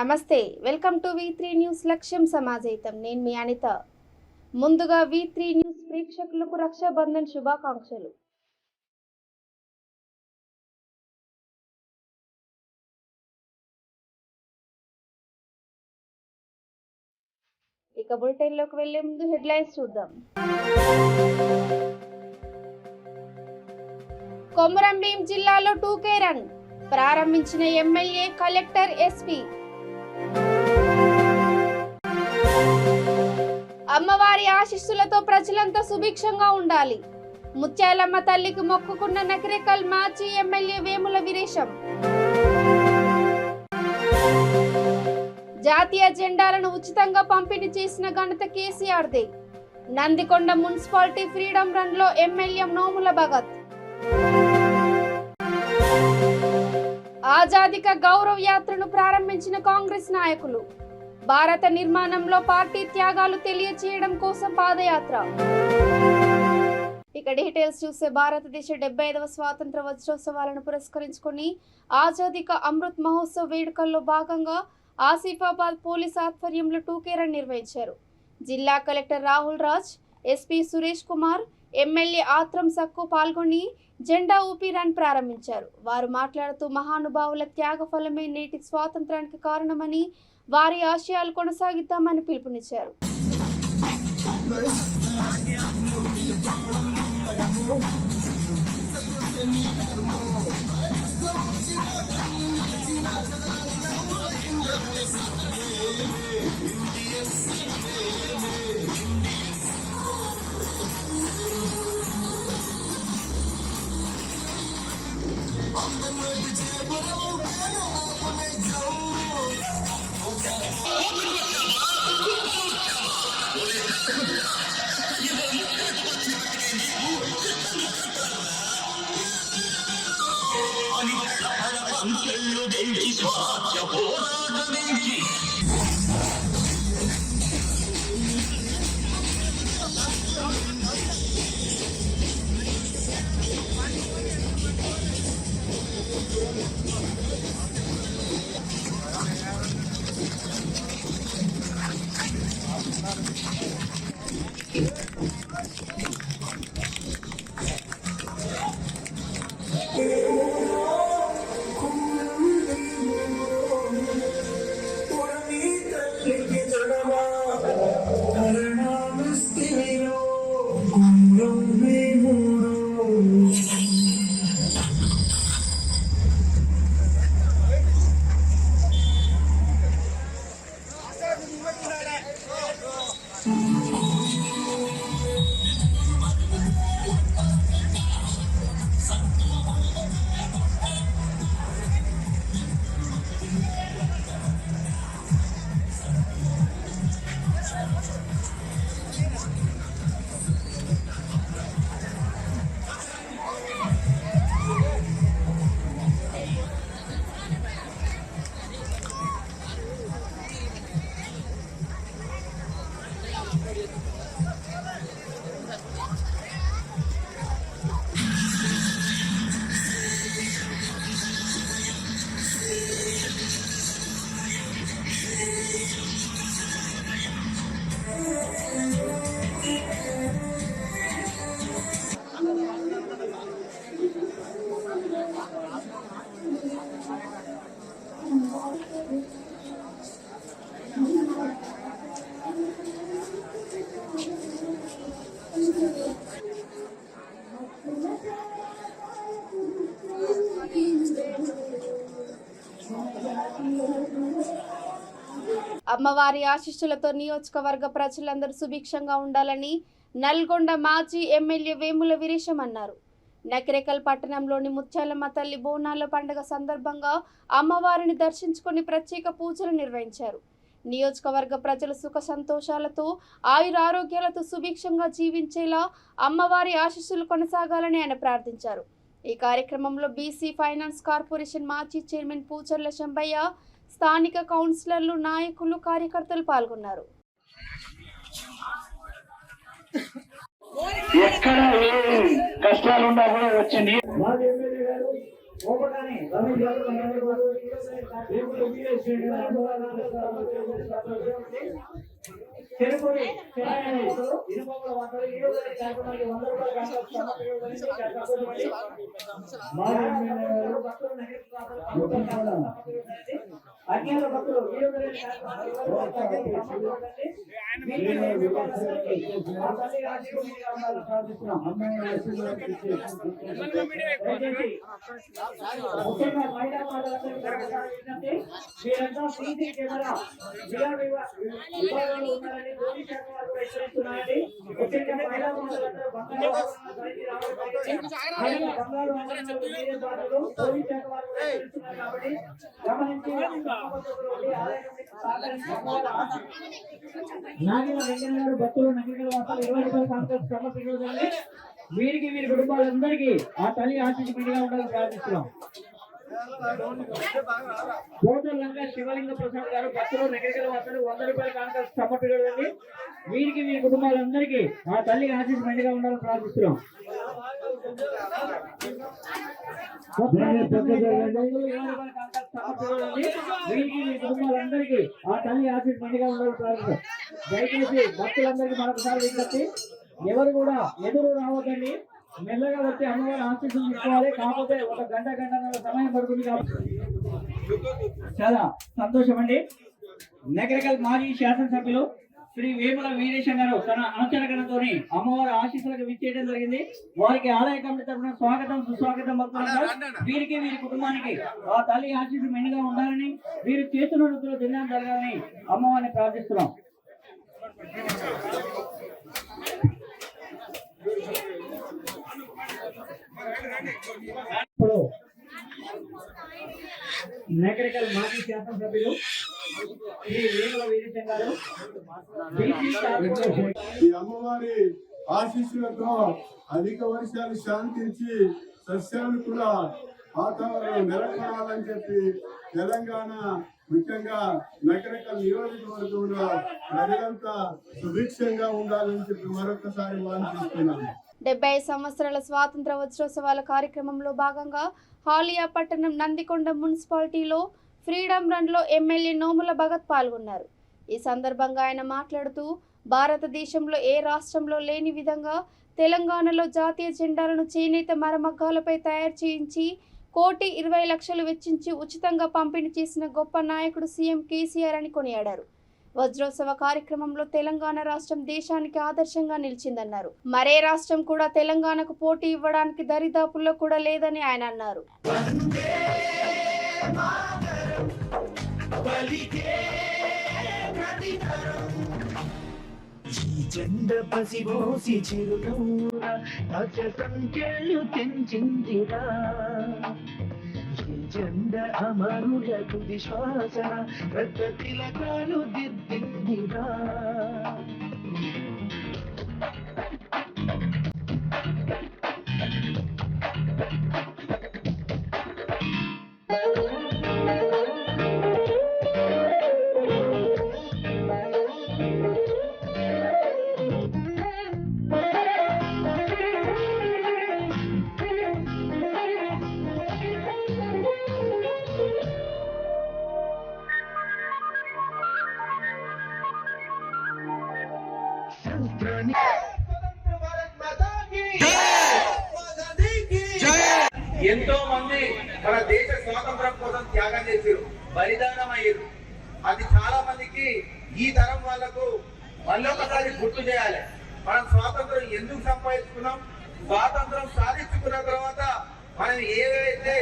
నమస్తే, welcome to V3 news లక్ష్యం సమాజయితం. నేను మీ అనిత. ముందుగా V3 న్యూస్ ప్రేక్షకులకు రక్షాబంధన్ శుభాకాంక్షలు. ఇక బులెటిన్ లోకి వెళ్లే ముందు హెడ్లైన్స్ చూద్దాం. కొమరం భీం జిల్లాలో 2K రన్ ప్రారంభించిన ఎమ్మెల్యే, కలెక్టర్, ఎస్పీ. అమ్మవారి ఆశీస్సులతో ప్రజలంతా సుభిక్షంగా ఉండాలి. ముత్యాలమ్మ తల్లికి మొక్కుకున్న నకిరేకల్ మాజీ ఎమ్మెల్యే వేముల వీరేశం. జాతీయ జెండాలను ఉచితంగా పంపిణీ చేసిన ఘనత కేసీఆర్దే. నందికొండ మున్సిపాలిటీ ఫ్రీడమ్ రన్ లో ఎమ్మెల్యే నోముల భగత్. ఆజాదీ కా గౌరవ్ యాత్రను ప్రారంభించిన కాంగ్రెస్ నాయకులు. భారత నిర్మాణంలో పార్టీ త్యాగాలు తెలియచేయడం కోసం పాదయాత్ర. ఇక డీటెయిల్స్ చూస్తే, భారతదేశ 75వ స్వాతంత్ర వజ్రోత్సవాలను పురస్కరించుకుని ఆజాదీ కా అమృత్ మహోత్సవ్ వేడుకల్లో భాగంగా ఆసిఫాబాద్ పోలీస్ ఆధ్వర్యంలో 2K రన్ నిర్వహించారు. జిల్లా collector Rahul Raj, SP Suresh Kumar, MLA Atram Sakku పాల్గొని జెండా ఊపి రన్ ప్రారంభించారు. వారు మాట్లాడుతూ, మహానుభావుల త్యాగ ఫలమే నేటి స్వాతంత్రానికి కారణమని, వారి ఆశయాలు కొనసాగిద్దామని పిలుపునిచ్చారు. అమ్మవారి ఆశీస్సులతో నియోజకవర్గ ప్రజలందరూ సుభిక్షంగా ఉండాలని నల్గొండ మాజీ ఎమ్మెల్యే వేముల వీరేశం అన్నారు. నకిరేకల్ పట్టణంలోని ముత్యాలమ్మ తల్లి బోనాల పండుగ సందర్భంగా అమ్మవారిని దర్శించుకొని ప్రత్యేక పూజలు నిర్వహించారు. నియోజకవర్గ ప్రజలు సుఖ సంతోషాలతో, ఆయురారోగ్యాలతో సుభిక్షంగా జీవించేలా అమ్మవారి ఆశీస్సులు కొనసాగాలని ఆయన ప్రార్థించారు. ఈ కార్యక్రమంలో బీసీ ఫైనాన్స్ కార్పొరేషన్ మాజీ చైర్మన్ పూచర్ల శంభయ్య, స్థానిక కౌన్సిలర్లు, నాయకులు, కార్యకర్తలు పాల్గొన్నారు. ఎక్కడ కష్టాలు ఉన్నా కూడా వచ్చింది ఓపటాని రమేష్ గారు చెరుకుడి ఇనుపముల వంటలు ఈ రోజు కార్యక్రమానికి 100 రూపాయలు అజ్ఞాన భక్తులు ఈ రోజు ముఖ్యంగా మహిళా మీరంతా సీసీ కెమెరా విభాగంలో ఉన్నారని పోలీస్ శాఖ వారు హెచ్చరిస్తున్నారండి. ముఖ్యంగా మహిళా మండలందరూ బంగారు పోలీస్ శాఖ వారు హెచ్చరిస్తున్నారు కాబట్టి గమనించి నాగిన వెంకన్న గారు భక్తులు నగరికల వార్తలు 20 రూపాయల కాంగ్రెస్ సమర్పించండి. వీరికి వీరి కుటుంబాలందరికీ ఆ తల్లి ఆశీస్సు మెండుగా ఉండాలని ప్రార్థిస్తున్నాం. కోటలంగా శివలింగ ప్రసాద్ గారు భక్తులు నగరికల వార్తలు 100 రూపాయల కాంగ్రెస్ సమర్పించండి. వీరికి వీరి కుటుంబాలందరికీ ఆ తల్లి ఆశీస్సు మెండుగా ఉండాలని ప్రార్థిస్తున్నాం. వీరికి మీ కుటుంబాలందరికీ ఆ తల్లి ఆశీస్సు మెండుగా ఉండాలని ప్రార్థిస్తున్నాం. దయచేసి భక్తులందరికీ మరొకసారి విజ్ఞప్తి, ఎవరు కూడా ఎదురు రావద్దండి, మెల్లగా వచ్చి అమ్మవారి ఆశీస్సులు తీసుకోవాలి. కాకపోతే ఒక గంటన్నర సమయం పడుతుంది కాబట్టి చాలా సంతోషం అండి. నగరికల్ మాజీ శాసనసభ్యులు శ్రీ వేముల వీరేశం గారు తన అనుచరగణంతో అమ్మవారి ఆశీస్సులకు విచ్చేయడం జరిగింది. వారికి ఆలయ కమిటీ తరఫున స్వాగతం సుస్వాగతం పలుకుతున్నారు. వీరికి వీరి కుటుంబానికి ఆ తల్లి ఆశీస్సు మెండుగా ఉండాలని, వీరు చేతుల వృత్తులు దినం జరగాలని అమ్మవారిని ప్రార్థిస్తున్నాం. ఇప్పుడు నగరికల్ మాజీ శాసనసభ్యులు శ్రీ వేముల వీరేశం గారు ఈ అమ్మవారి ఆశీస్సులతో అధిక వర్షాలు శాంతించి సస్యాలు కూడా వాతావరణం నెలకొనాలని చెప్పి తెలంగాణ ముఖ్యంగా నగరికల్ నియోజకవర్గంలో ప్రజలంతా సుభిక్షంగా ఉండాలని చెప్పి మరొకసారి వాంఛిస్తున్నాను. 75 సంవత్సరాల స్వాతంత్ర వజ్రోత్సవాల కార్యక్రమంలో భాగంగా హాలియా పట్టణం నందికొండ మున్సిపాలిటీలో ఫ్రీడమ్ రన్లో ఎమ్మెల్యే నోముల భగత్ పాల్గొన్నారు. ఈ సందర్భంగా ఆయన మాట్లాడుతూ భారతదేశంలో ఏ రాష్ట్రంలో లేని విధంగా తెలంగాణలో జాతీయ జెండాలను చేనేత మరమగ్గాలపై తయారు చేయించి 1,20,00,000 వెచ్చించి ఉచితంగా పంపిణీ చేసిన గొప్ప నాయకుడు సీఎం కేసీఆర్ అని కొనియాడారు. వజ్రోత్సవ కార్యక్రమంలో తెలంగాణ రాష్ట్రం దేశానికి ఆదర్శంగా నిలిచిందన్నారు. మరే రాష్ట్రం కూడా తెలంగాణకు పోటీ ఇవ్వడానికి దరిదాపుల్లో కూడా లేదని ఆయన అన్నారు. జెండ పసిబోసి చిరునవ్వున అచ సంఖ్యలు తెంచిందిరా, ఈ జెండ అమరుల తుది శ్వాసన రక్త తిలకాలు దిద్దిందిరా. ఎంతో మంది మన దేశ స్వాతంత్రం కోసం త్యాగం చేశారు, బలిదానం అయ్యారు. అది చాలా మందికి ఈ తరం వాళ్లకు మళ్ళీ ఒకసారి గుర్తు చేయాలి. మనం స్వాతంత్రం ఎందుకు సంపాదించుకున్నాం, స్వాతంత్రం సాధించుకున్న తర్వాత మనం ఏవైతే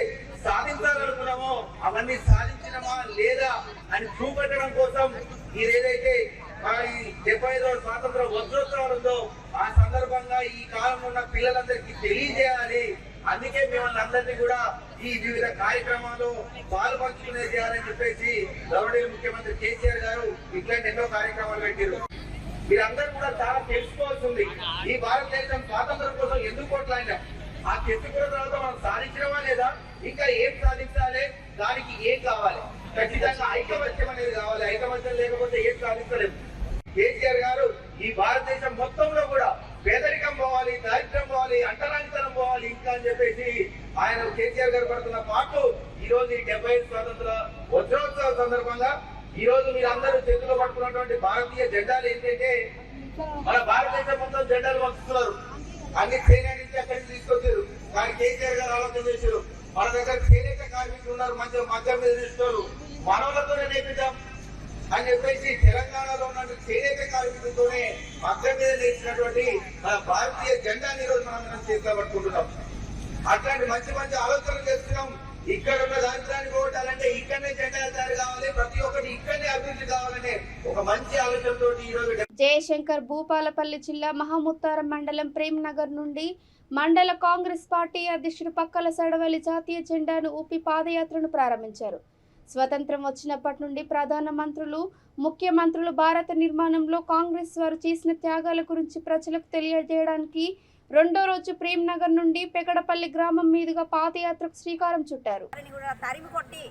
సాధించాలనుకున్నామో అవన్నీ సాధించినమా లేదా అని చూపెట్టడం కోసం ఏదైతే మన ఈ 75వ స్వాతంత్ర వజ్రోత్సవాలు ఉందో ఆ సందర్భంగా ఈ కాలంలో ఉన్న పిల్లలందరికీ తెలియజేయాలి. అందుకే మిమ్మల్ని అందరినీ కూడా ఈ వివిధ కార్యక్రమాలు పాల్పంచుకునే చేయాలని చెప్పేసి గౌరవనీయ ముఖ్యమంత్రి కేసీఆర్ గారు ఇట్లాంటి ఎన్నో కార్యక్రమాలు పెట్టారు. మీరందరూ కూడా చాలా తెలుసుకోవాల్సింది, ఈ భారతదేశం స్వాతంత్రం కోసం ఎందుకు కొట్లాడినా, ఆ తెచ్చుకున్న తర్వాత మనం సాధించడమా లేదా, ఇంకా ఏం సాధించాలి, దానికి ఏం కావాలి, ఖచ్చితంగా ఐకమత్యం అనేది కావాలి. ఐకమత్యం లేకపోతే ఏం సాధించలేము. కేసీఆర్ గారు ఈ భారతదేశం మొత్తంలో కూడా పేదరికం పోవాలి, దారిద్ర్యం పోవాలి, అంటరానితనం పోవాలి ఇంకా అని చెప్పేసి ఆయన కేసీఆర్ గారు పడుతున్న పాటు ఈ రోజు ఈ 75 స్వాతంత్ర వజ్రోత్సవ సందర్భంగా ఈ రోజు మీరందరూ చేతిలో పట్టుకున్నటువంటి భారతీయ జెండాలు ఏంటంటే మన భారతదేశం మొత్తం జెండాలు పంపిస్తున్నారు. అన్ని చైనా నుంచి అక్కడి నుంచి తీసుకొచ్చారు. కానీ కేసీఆర్ గారు ఆలోచన చేశారు, మన దగ్గర చేనేత కార్మికులు ఉన్నారు, మంచిగా మధ్య మీద తీసుకోరు, మనవులతోనే నేర్పిద్దాం అని చెప్పేసి తెలంగాణలో ఉన్న చేనేత కార్మికులతోనే మధ్య మీద నేర్చినటువంటి మన భారతీయ జెండాని ఈ రోజు మనం చేతిలో పట్టుకుంటున్నాం. అట్లాంటి మంచి మంచి ఆలోచనలు చేస్తున్నాం. ఇక్కడ ఉన్న రాజధాని పోగొట్టాలంటే ఇక్కడనే జెండాలు తయారు కావాలి, ప్రతి ఒక్కటి ఇక్కడనే అభివృద్ధి కావాలనే ఒక మంచి ఆలోచనతో ఈ రోజు జయశంకర్ భూపాలపల్లి జిల్లా మహముత్తారం మండలం ప్రేమ్ నగర్ నుండి మండల కాంగ్రెస్ పార్టీ అధ్యక్షుడు పక్కల సడవలి జాతీయ జెండాను ఊపి పాదయాత్రను ప్రారంభించారు. స్వతంత్రం వచ్చినప్పటి నుండి ప్రధాన మంత్రులు, ముఖ్యమంత్రులు భారత నిర్మాణంలో కాంగ్రెస్ వారు చేసిన త్యాగాల గురించి ప్రజలకు తెలియజేయడానికి రెండో రోజు ప్రేమ్ నగర్ నుండి పెగడపల్లి గ్రామం మీదుగా పాదయాత్రకు శ్రీకారం చుట్టారు. తరిమి కొట్టి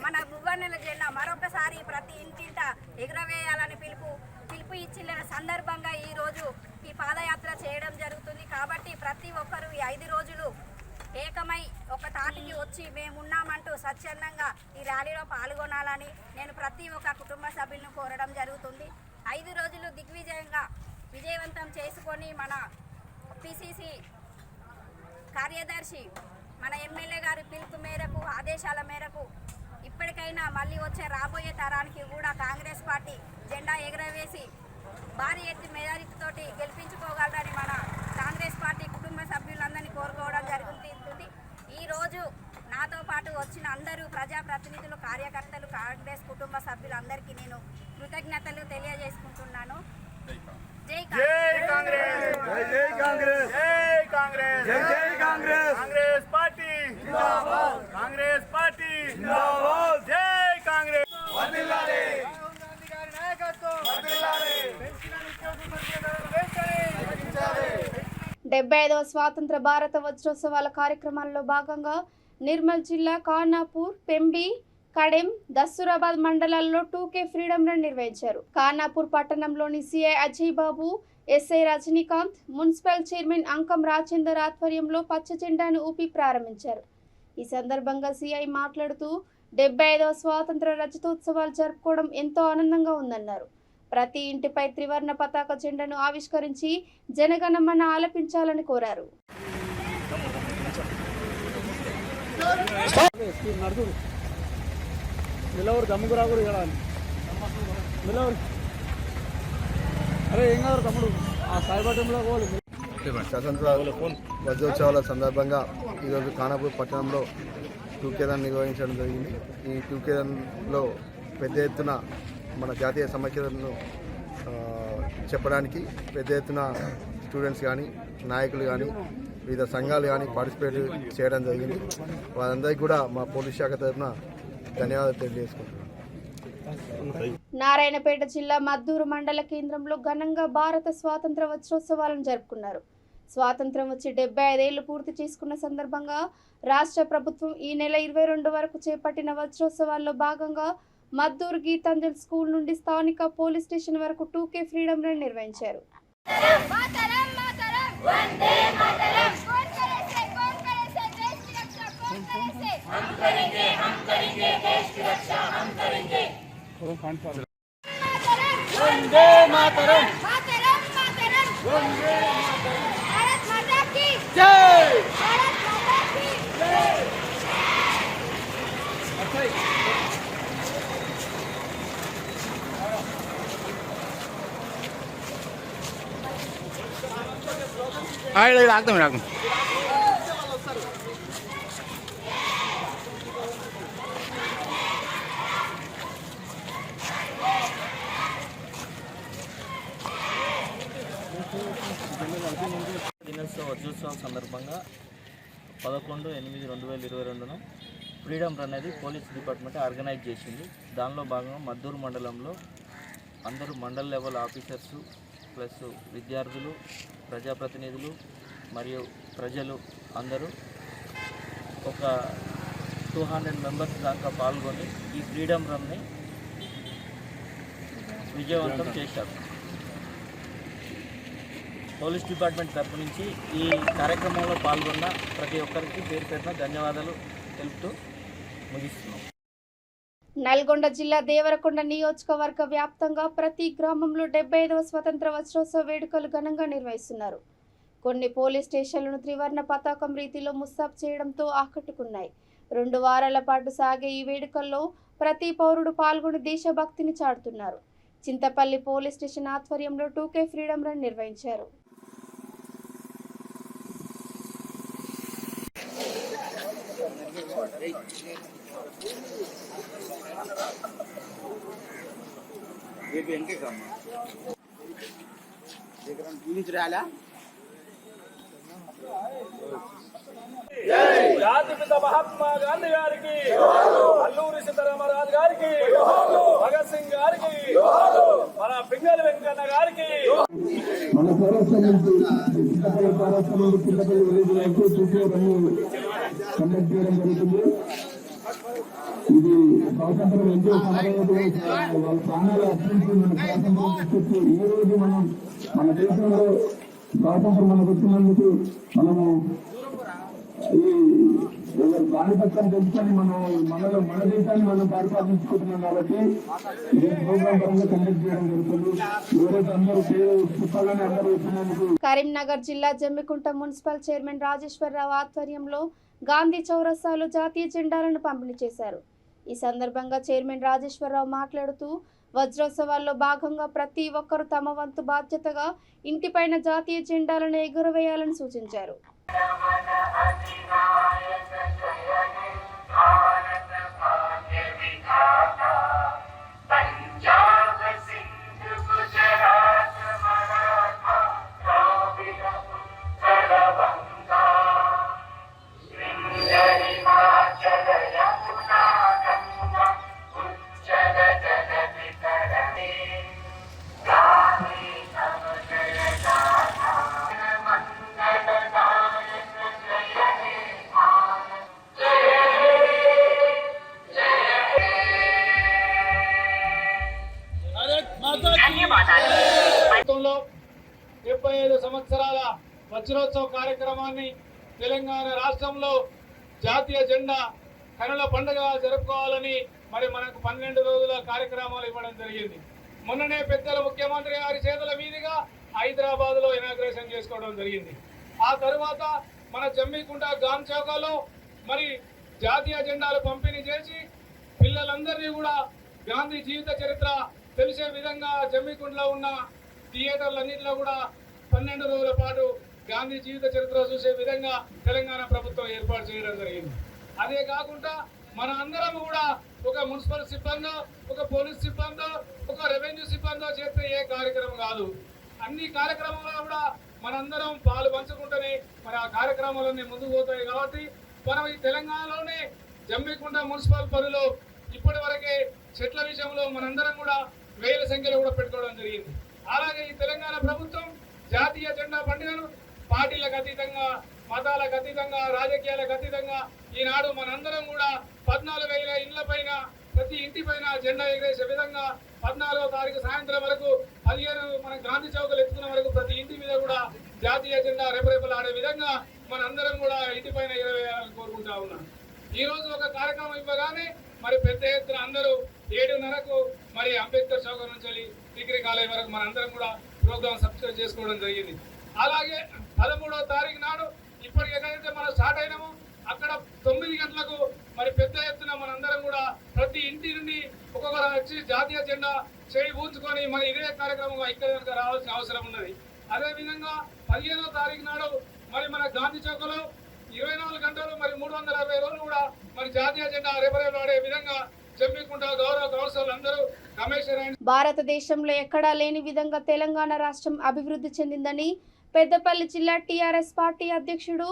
మన మువ్వన్నెల జెండా మరొకసారి ప్రతి ఇంటింట ఎగురవేయాలని పిలుపు ఇచ్చిన సందర్భంగా ఈ రోజు ఈ పాదయాత్ర చేయడం జరుగుతుంది. కాబట్టి ప్రతి ఒక్కరు ఈ 5 రోజులు ఏకమై ఒక తాటికి వచ్చి మేమున్నామంటూ స్వచ్ఛందంగా ఈ ర్యాలీలో పాల్గొనాలని నేను ప్రతి ఒక్క కుటుంబ సభ్యులను కోరడం జరుగుతుంది. 5 రోజులు విజయవంతం చేసుకొని మన పిసిసి కార్యదర్శి మన ఎమ్మెల్యే గారి పిలుపు మేరకు ఆదేశాల మేరకు ఇప్పటికైనా మళ్ళీ వచ్చే రాబోయే తరానికి కూడా కాంగ్రెస్ పార్టీ జెండా ఎగరవేసి భారీ ఎత్తి మెజారిటీతోటి గెలిపించుకోగలరని మన కాంగ్రెస్ పార్టీ కుటుంబ సభ్యులందరినీ కోరుకోవడం జరుగుతుంది. ఈరోజు నాతో పాటు వచ్చిన అందరూ ప్రజాప్రతినిధులు, కార్యకర్తలు, కాంగ్రెస్ కుటుంబ సభ్యులందరికీ నేను కృతజ్ఞతలు తెలియజేసుకుంటున్నాను. జై కాంగ్రెస్, జై కాంగ్రెస్, జై కాంగ్రెస్, జై కాంగ్రెస్, కాంగ్రెస్ పార్టీ జిందాబాద్, కాంగ్రెస్ పార్టీ జిందాబాద్, జై కాంగ్రెస్ వర్ధిల్లాలి, రాహుల్ గాంధీ గారి నాయకత్వం వర్ధిల్లాలి, పెన్షన్ నిత్యోపయోగ వెంటనే తగ్గించాలి. 75వ స్వాతంత్ర భారత వజ్రోత్సవాల కార్యక్రమాల్లో భాగంగా నిర్మల్ జిల్లా ఖానాపూర్, పెంబి, కడెం, దస్తూరాబాద్ మండలాల్లో 2K ఫ్రీడమ్ రన్ నిర్వహించారు. ఖానాపూర్ పట్టణంలోని సిఐ అజయ్ బాబు, ఎస్ఐ రజనీకాంత్, మున్సిపల్ చైర్మన్ అంకం రాజేందర్ ఆధ్వర్యంలో పచ్చ జెండాను ఊపి ప్రారంభించారు. ఈ సందర్భంగా సిఐ మాట్లాడుతూ 75వ స్వాతంత్ర రజతోత్సవాలు జరుపుకోవడం ఎంతో ఆనందంగా ఉందన్నారు. ప్రతి ఇంటిపై త్రివర్ణ పతాక జెండాను ఆవిష్కరించి జనగణమన ఆలపించాలని కోరారు. స్వతంత్ర వజ్రోత్సవాల సందర్భంగా ఈరోజు ఖానాపూర్ పట్టణంలో 2K రన్ నిర్వహించడం జరిగింది. ఈ 2K రన్లో పెద్ద ఎత్తున మన జాతీయ సమైక్యతను చెప్పడానికి పెద్ద ఎత్తున స్టూడెంట్స్ కానీ, నాయకులు కానీ, వివిధ సంఘాలు కానీ పార్టిసిపేట్ చేయడం జరిగింది. వారందరికీ కూడా మా పోలీస్ శాఖ తరఫున ధన్యవాదాలు తెలియజేసుకుంటున్నాను. నారాయణపేట జిల్లా మద్దూరు మండల కేంద్రంలో ఘనంగా భారత స్వాతంత్ర వజ్రోత్సవాలను జరుపుకున్నారు. స్వాతంత్రం వచ్చి 75 ఏళ్లు పూర్తి చేసుకున్న సందర్భంగా రాష్ట్ర ప్రభుత్వం ఈ నెల 22 వరకు చేపట్టిన వజ్రోత్సవాల్లో భాగంగా మద్దూరు గీతాంజలి స్కూల్ నుండి స్థానిక పోలీస్ స్టేషన్ వరకు 2K ఫ్రీడమ్ రన్ నిర్వహించారు. వందే మాతరం, వందే భారత్ మాతా కీ జై. భారత్ మాతా కీ జై. ఆగతాం. దినోత్సవ వజ్రోత్సవం సందర్భంగా 11/8/2022 ఫ్రీడమ్ రన్ అనేది పోలీస్ డిపార్ట్మెంట్ ఆర్గనైజ్ చేసింది. దానిలో భాగంగా మద్దూరు మండలంలో అందరూ మండల్ లెవెల్ ఆఫీసర్స్ ప్లస్ విద్యార్థులు, ప్రజాప్రతినిధులు మరియు ప్రజలు అందరూ ఒక 200 మెంబర్స్ దాకా పాల్గొని ఈ ఫ్రీడమ్ రన్ని విజయవంతం చేశారు. పోలీస్ డిపార్ట్మెంట్ తరపు నుంచి ఈ కార్యక్రమంలో పాల్గొన్న ప్రతి ఒక్కరికి పేరు పేరున ధన్యవాదాలు తెలుపుతూ ముగిస్తున్నాం. నల్గొండ జిల్లా దేవరకొండ నియోజకవర్గ వ్యాప్తంగా ప్రతి గ్రామంలో 75వ స్వతంత్ర వజ్రోత్సవ వేడుకలు ఘనంగా నిర్వహిస్తున్నారు. కొన్ని పోలీస్ స్టేషన్లను త్రివర్ణ పతాకం రీతిలో ముస్తాబ్ చేయడంతో ఆకట్టుకున్నాయి. 2 వారాల పాటు సాగే ఈ వేడుకల్లో ప్రతి పౌరుడు పాల్గొని దేశభక్తిని చాటుతున్నారు. చింతపల్లి పోలీస్ స్టేషన్ ఆధ్వర్యంలో 2K ఫ్రీడమ్ రన్ నిర్వహించారు. జాతిపిత మహాత్మా గాంధీ గారికి, అల్లూరి సీతారామరాజు గారికి, భగత్ సింగ్ గారికి, మన పింగళి వెంకన్న గారికి, మన పౌరస్వం నుంచి చింతపల్లి విలేజ్ వరకు కండక్ట్ చేయడం జరుగుతుంది. ఇది స్వాతంత్రం ఎంతో వాళ్ళ ప్రాణాలు అర్పించి మన స్వాతంత్రం తీసుకొచ్చి ఈ రోజు మనం మన దేశంలో స్వాతంత్రం మనకు వచ్చినందుకు మనము ఈ బాణిపత్రం తెలుసుకొని మన దేశాన్ని మనం పరిపాలించుకుంటున్నాం. కాబట్టి ఈ ప్రోగ్రాం పరంగా కండక్ట్ చేయడం జరుగుతుంది. ఈరోజు అందరూ చెప్పాలని అందరూ వచ్చినందుకు. కరీంనగర్ జిల్లా జమ్మికుంట మున్సిపల్ చైర్మన్ రాజేశ్వరరావు ఆధ్వర్యంలో గాంధీ చౌరస్తాలో జాతీయ జెండాలను పంపిణీ చేశారు. ఈ సందర్భంగా చైర్మన్ రాజేశ్వరరావు మాట్లాడుతూ వజ్రోత్సవాల్లో భాగంగా ప్రతి ఒక్కరూ తమ వంతు బాధ్యతగా ఇంటిపైన జాతీయ జెండాలను ఎగురవేయాలని సూచించారు. గతంలో 75 సంవత్సరాల వజ్రోత్సవ కార్యక్రమాన్ని తెలంగాణ రాష్ట్రంలో జాతీయ జెండా కనుల పండుగ జరుపుకోవాలని మరి మనకు 12 రోజుల కార్యక్రమాలు ఇవ్వడం జరిగింది. మొన్ననే పెద్దల ముఖ్యమంత్రి గారి చేతుల మీదుగా హైదరాబాద్లో ఇనాగ్రేషన్ చేసుకోవడం జరిగింది. ఆ తరువాత మన జమ్మికుంట గాంధీ చౌకలో మరి జాతీయ జెండాలు పంపిణీ చేసి పిల్లలందరినీ కూడా గాంధీ జీవిత చరిత్ర తెలిసే విధంగా జమ్మికుంటలో ఉన్న థియేటర్లన్నింటిలో కూడా 12 రోజుల పాటు గాంధీ జీవిత చరిత్ర చూసే విధంగా తెలంగాణ ప్రభుత్వం ఏర్పాటు చేయడం జరిగింది. అదే కాకుండా మన అందరం కూడా ఒక మున్సిపల్ సిబ్బందో, ఒక పోలీస్ సిబ్బందో, ఒక రెవెన్యూ సిబ్బందో చేస్తే ఏ కార్యక్రమం కాదు. అన్ని కార్యక్రమాల్లో కూడా మనందరం పాలు పంచుకుంటేనే మరి ఆ కార్యక్రమాలన్నీ ముందుకు పోతాయి. కాబట్టి మనం ఈ తెలంగాణలోనే జమ్మికుంట మున్సిపల్ పరిధిలో ఇప్పటి వరకే చెట్ల విషయంలో మనందరం కూడా వేల సంఖ్యలో కూడా పెట్టుకోవడం జరిగింది. అలాగే ఈ తెలంగాణ ప్రభుత్వం జాతీయ జెండా పండుగను పార్టీలకు అతీతంగా, మతాలకు అతీతంగా, రాజకీయాలకు అతీతంగా ఈనాడు మనందరం కూడా 14,000 ఇళ్ల పైన ప్రతి ఇంటి పైన జెండా ఎగరేసే విధంగా 14వ తారీఖు సాయంత్రం వరకు 15 మన గాంధీ చౌకలు ఎత్తుకున్న వరకు ప్రతి ఇంటి మీద కూడా జాతీయ జెండా రెపరెపలాడే విధంగా మనందరం కూడా ఇంటి పైన ఎగరవేయాలని కోరుకుంటా ఉన్నాం. ఈ రోజు ఒక కార్యక్రమం ఇవ్వగానే మరి పెద్ద ఎత్తున అందరూ 7:30కు మరి అంబేద్కర్ చౌక నుంచి డిగ్రీ కాలేజ్ వరకు మనందరం కూడా ప్రోగ్రామ్ సబ్స్క్రైబ్ చేసుకోవడం జరిగింది. అలాగే 13వ తారీఖు నాడు ఇప్పటికి ఎక్కడైతే మనం స్టార్ట్ అయినామో అక్కడ 9 గంటలకు మరి పెద్ద ఎత్తున మనందరం కూడా ప్రతి ఇంటి నుండి ఒక్కొక్కరు వచ్చి జాతీయ జెండా చేయి ఊంచుకొని మరి ఇదే కార్యక్రమం ఇక్కడ రావాల్సిన అవసరం ఉన్నది. అదేవిధంగా 15వ తారీఖు నాడు మరి మన గాంధీ చౌకలో 24 గంటలు మరి 360 రోజులు కూడా మరి జాతీయ జెండా రెపరెపలాడే విధంగా జమ్మికుంట గౌరవ కౌన్సిల్ అందరూ కమిషనర్. భారతదేశంలో ఎక్కడా లేని విధంగా తెలంగాణ రాష్ట్రం అభివృద్ధి చెందిందని పెద్దపల్లి జిల్లా టీఆర్ఎస్ పార్టీ అధ్యక్షుడు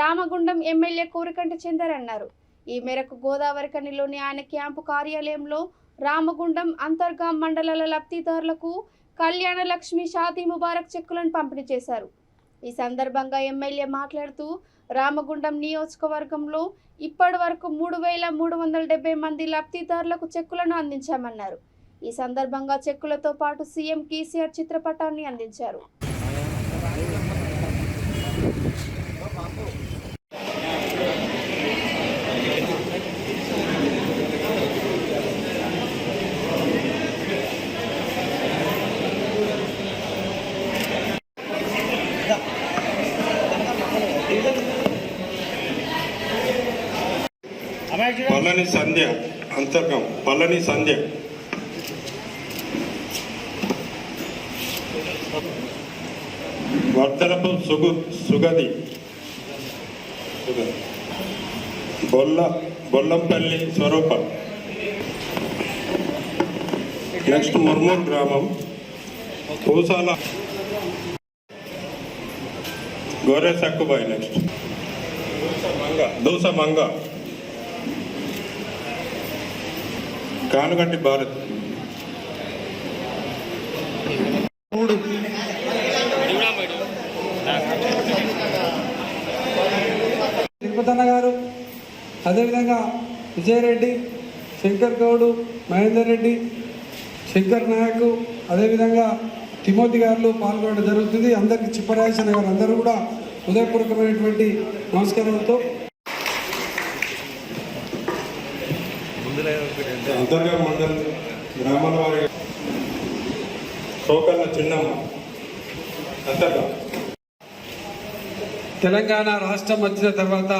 రామగుండం ఎమ్మెల్యే కోరికంటి చందర్ అన్నారు. ఈ మేరకు గోదావరి కనిలోని ఆయన క్యాంపు కార్యాలయంలో రామగుండం అంతర్గాం మండలాల లబ్ధిదారులకు కళ్యాణ లక్ష్మి షాదీ ముబారక్ చెక్కులను పంపిణీ చేశారు. ఈ సందర్భంగా ఎమ్మెల్యే మాట్లాడుతూ రామగుండం నియోజకవర్గంలో ఇప్పటి వరకు 3,370 మంది లబ్ధిదారులకు చెక్కులను అందించామన్నారు. ఈ సందర్భంగా చెక్కులతో పాటు సీఎం కేసీఆర్ చిత్రపటాన్ని అందించారు. అంతర్గం పల్లని సంధ్య, వర్ధనపు సుగది, బొల్లంపల్లి స్వరూప. నెక్స్ట్ ముర్మూర్ గ్రామం, పూసాల గోరే సక్కుబాయ్. నెక్స్ట్ దూస మంగ, కానుగంటి భారత్. తిరుపతన్న గారు, అదేవిధంగా విజయరెడ్డి, శంకర్ గౌడు, మహేందర్ రెడ్డి, శంకర్ నాయక్, అదేవిధంగా తిమోతి గారు పాల్గొనడం జరుగుతుంది. అందరికీ చిప్పరాజేశ్వర గారు అందరూ కూడా హృదయపూర్వకమైనటువంటి నమస్కారాలతో. అంతర్గం మండల్ గ్రామాల వారి సోకల్ల చిన్నమ్మ. అంతర్గం తెలంగాణ రాష్ట్రం వచ్చిన తర్వాత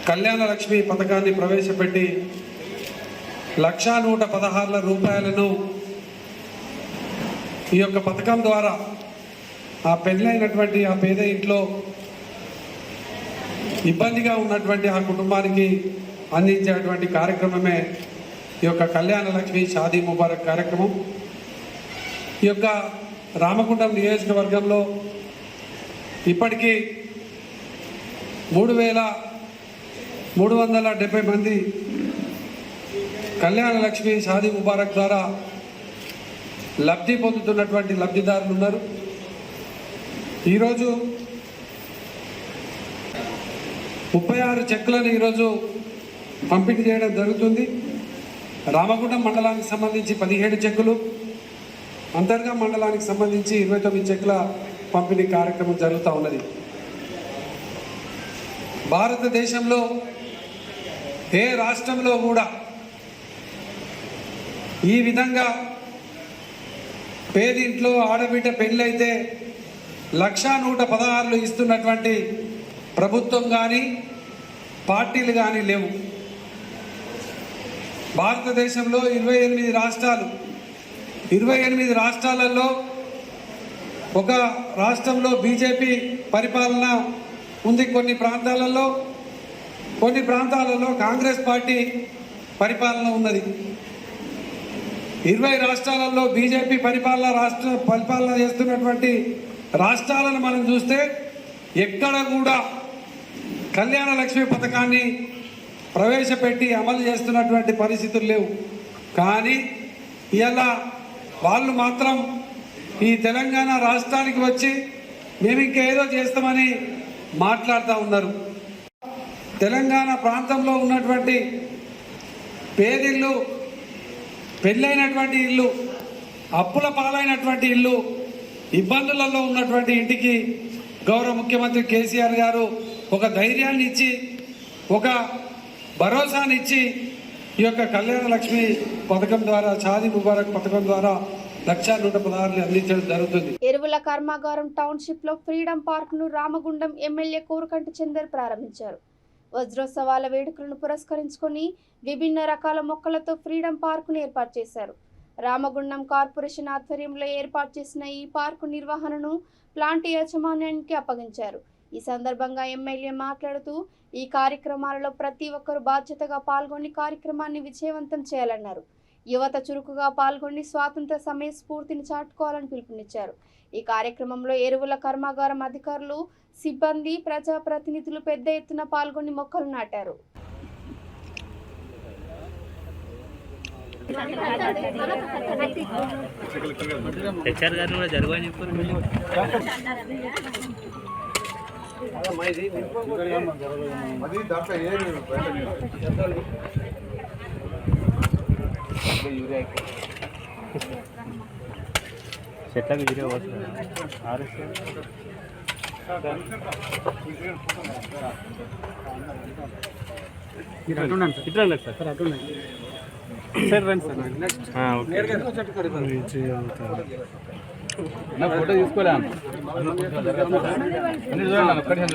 కళ్యాణ లక్ష్మి పథకాన్ని ప్రవేశపెట్టి 1,116 రూపాయలను ఈ యొక్క పథకం ద్వారా ఆ పెళ్ళైనటువంటి ఆ పేద ఇంట్లో ఇబ్బందిగా ఉన్నటువంటి ఆ కుటుంబానికి అందించేటువంటి కార్యక్రమమే ఈ యొక్క కళ్యాణ లక్ష్మి షాదీ ముబారక్ కార్యక్రమం. ఈ యొక్క రామగుండం నియోజకవర్గంలో ఇప్పటికీ 3,370 మంది కళ్యాణ లక్ష్మి షాదీ ముబారక్ ద్వారా లబ్ధి పొందుతున్నటువంటి లబ్ధిదారులు ఉన్నారు. ఈరోజు 36 చెక్కులను ఈరోజు పంపిణీ చేయడం జరుగుతుంది. రామగుండం మండలానికి సంబంధించి 17 చెక్కులు, అంతర్గం మండలానికి సంబంధించి 29 చెక్కుల పంపిణీ కార్యక్రమం జరుగుతూ ఉన్నది. భారతదేశంలో ఏ రాష్ట్రంలో కూడా ఈ విధంగా పేదింట్లో ఆడబిడ్డ పెళ్ళైతే 1,116 ఇస్తున్నటువంటి ప్రభుత్వం కానీ పార్టీలు కానీ లేవు. భారతదేశంలో 28 రాష్ట్రాలు, 28 రాష్ట్రాలలో ఒక రాష్ట్రంలో బీజేపీ పరిపాలన ఉంది, కొన్ని ప్రాంతాలలో కాంగ్రెస్ పార్టీ పరిపాలన ఉన్నది. 20 రాష్ట్రాలలో బీజేపీ పరిపాలన చేస్తున్నటువంటి రాష్ట్రాలను మనం చూస్తే ఎక్కడ కూడా కళ్యాణ లక్ష్మి పథకాన్ని ప్రవేశపెట్టి అమలు చేస్తున్నటువంటి పరిస్థితులు లేవు. కానీ ఇలా వాళ్ళు మాత్రం ఈ తెలంగాణ రాష్ట్రానికి వచ్చి మేము ఇంకేదో చేస్తామని మాట్లాడుతూ ఉన్నారు. తెలంగాణ ప్రాంతంలో ఉన్నటువంటి పేదిళ్ళు, పెళ్ళైనటువంటి ఇల్లు, అప్పుల పాలైనటువంటి ఇల్లు, ఇబ్బందులలో ఉన్నటువంటి ఇంటికి గౌరవ ముఖ్యమంత్రి కేసీఆర్ గారు ఒక ధైర్యాన్ని ఇచ్చి, ఒక భరోసాని ఇచ్చి ఈ యొక్క కళ్యాణ లక్ష్మి పథకం ద్వారా, షాదీ ముబారక్ పథకం ద్వారా 1,116 అందించడం జరుగుతుంది. ఎరువుల కర్మాగారం టౌన్షిప్ లో ఫ్రీడమ్ పార్క్ ను రామగుండం ఎమ్మెల్యే కోరుకంటి చందర్ ప్రారంభించారు. వజ్రోత్సవాల వేడుకలను పురస్కరించుకొని విభిన్న రకాల మొక్కలతో ఫ్రీడమ్ పార్క్ ను ఏర్పాటు చేశారు. రామగుండం కార్పొరేషన్ ఆధ్వర్యంలో ఏర్పాటు చేసిన ఈ పార్కు నిర్వహణను ప్లాంట్ యాజమాన్యానికి అప్పగించారు. ఈ సందర్భంగా ఎమ్మెల్యే మాట్లాడుతూ ఈ కార్యక్రమాలలో ప్రతి ఒక్కరూ బాధ్యతగా పాల్గొని కార్యక్రమాన్ని విజయవంతం చేయాలన్నారు. యువత చురుకుగా పాల్గొని స్వాతంత్ర సమయ స్ఫూర్తిని చాటుకోవాలని పిలుపునిచ్చారు. ఈ కార్యక్రమంలో ఎరువుల కర్మాగారం అధికారులు, సిబ్బంది, ప్రజాప్రతినిధులు పెద్ద ఎత్తున పాల్గొని మొక్కలు నాటారు. చెట్లకు యూరియా వస్తుంది. ఫోటో తీసుకోలే స్పెషల్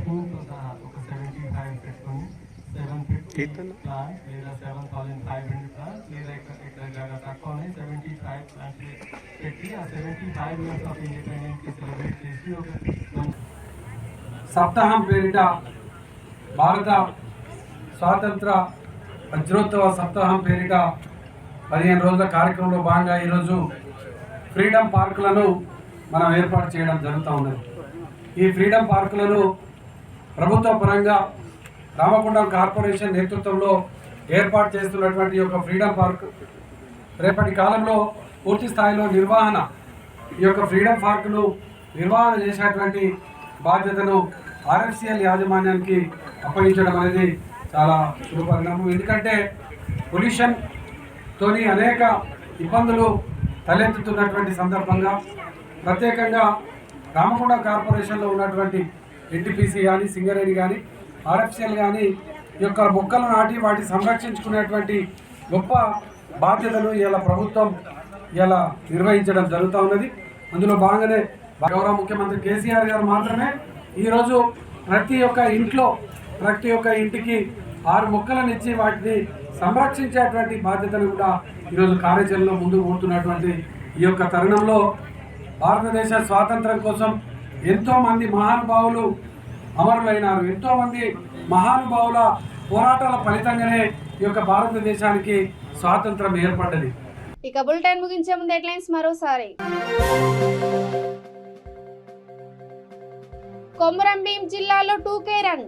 థీమ్ ఒక plants లేదా 7,500 plants లేదా ఇక్కడ జాగా తక్కువ 75 plants పెట్టి ఆ 75 years ఆఫ్ ఇండిపెండెన్స్ కి సెలబ్రేట్ చేసి ఒక సప్తాహం పేరిట భారత స్వాతంత్ర వజ్రోత్సవ సప్తాహం పేరిట 15 రోజుల కార్యక్రమంలో భాగంగా ఈరోజు ఫ్రీడమ్ పార్కులను మనం ఏర్పాటు చేయడం జరుగుతూ ఉన్నది. ఈ ఫ్రీడమ్ పార్కులను ప్రభుత్వ పరంగా రామగుండం కార్పొరేషన్ నేతృత్వంలో ఏర్పాటు చేస్తున్నటువంటి యొక్క ఫ్రీడమ్ పార్క్ రేపటి కాలంలో పూర్తి స్థాయిలో నిర్వహణ ఈ యొక్క ఫ్రీడమ్ పార్కును నిర్వహణ చేసేటువంటి బాధ్యతను RFCL యాజమాన్యానికి అప్పగించడం అనేది చాలా శుభపరిణామం. ఎందుకంటే పొల్యూషన్ తోని అనేక ఇబ్బందులు తలెత్తుతున్నటువంటి సందర్భంగా ప్రత్యేకంగా రామగుండం కార్పొరేషన్లో ఉన్నటువంటి NTPC కానీ సింగరేణి కానీ RFCL కానీ ఈ యొక్క మొక్కలు నాటి వాటి సంరక్షించుకునేటువంటి గొప్ప బాధ్యతను ఇలా ప్రభుత్వం ఇలా నిర్వహించడం జరుగుతూ ఉన్నది. అందులో భాగంగానే గౌరవ ముఖ్యమంత్రి కేసీఆర్ గారు మాత్రమే ఈరోజు ప్రతి ఒక్క ఇంట్లో ప్రతి ఒక్క ఇంటికి 6 మొక్కలను ఇచ్చి వాటిని సంరక్షించేటువంటి బాధ్యతను కూడా ఈరోజు కార్యాచరణలో ముందుకు పోతున్నటువంటి ఈ యొక్క తరుణంలో భారతదేశ స్వాతంత్రం కోసం ఎంతోమంది మహానుభావులు అమరులైనారు. ఎంతోమంది మహానుభావుల పోరాటాల ఫలితంగానే ఈ యొక్క భారతదేశానికి స్వాతంత్రం ఏర్పడ్డది. ఇక బులెటిన్ ముగించే ముందు హెడ్లైన్స్ మరోసారి. కొమరంభీం జిల్లాలో 2K రన్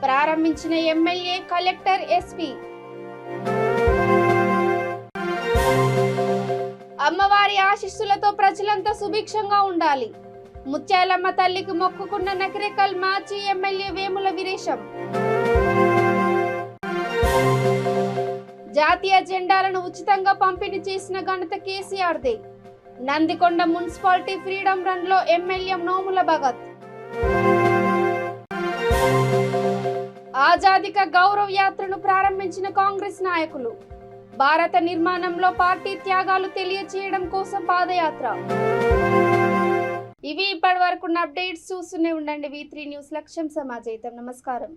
ప్రారంభించిన ఎమ్మెల్యే, కలెక్టర్, ఎస్పీ. అమ్మవారి ఆశీస్సులతో ప్రజలంతా సుభిక్షంగా ఉండాలి. ముత్యాలమ్మ తల్లికి మొక్కుకున్న నకరేకల్ మాజీ ఎమ్మెల్యే వేముల వీరేశం. జాతీయ జెండాలను ఉచితంగా పంపిణీ చేసిన ఘనత కేసీఆర్దే. నందికొండ మున్సిపాలిటీ ఫ్రీడమ్ రన్ లో ఎమ్మెల్యే నోముల భగత్. ఆజాదీ కా గౌరవ్ యాత్రను ప్రారంభించిన కాంగ్రెస్ నాయకులు. భారత నిర్మాణంలో పార్టీ త్యాగాలు తెలియచేయడం కోసం పాదయాత్ర. ఇవి ఇప్పటి వరకు అప్డేట్స్. చూస్తూనే ఉండండి V3 న్యూస్. లక్ష్యం సమాజయితం. నమస్కారం.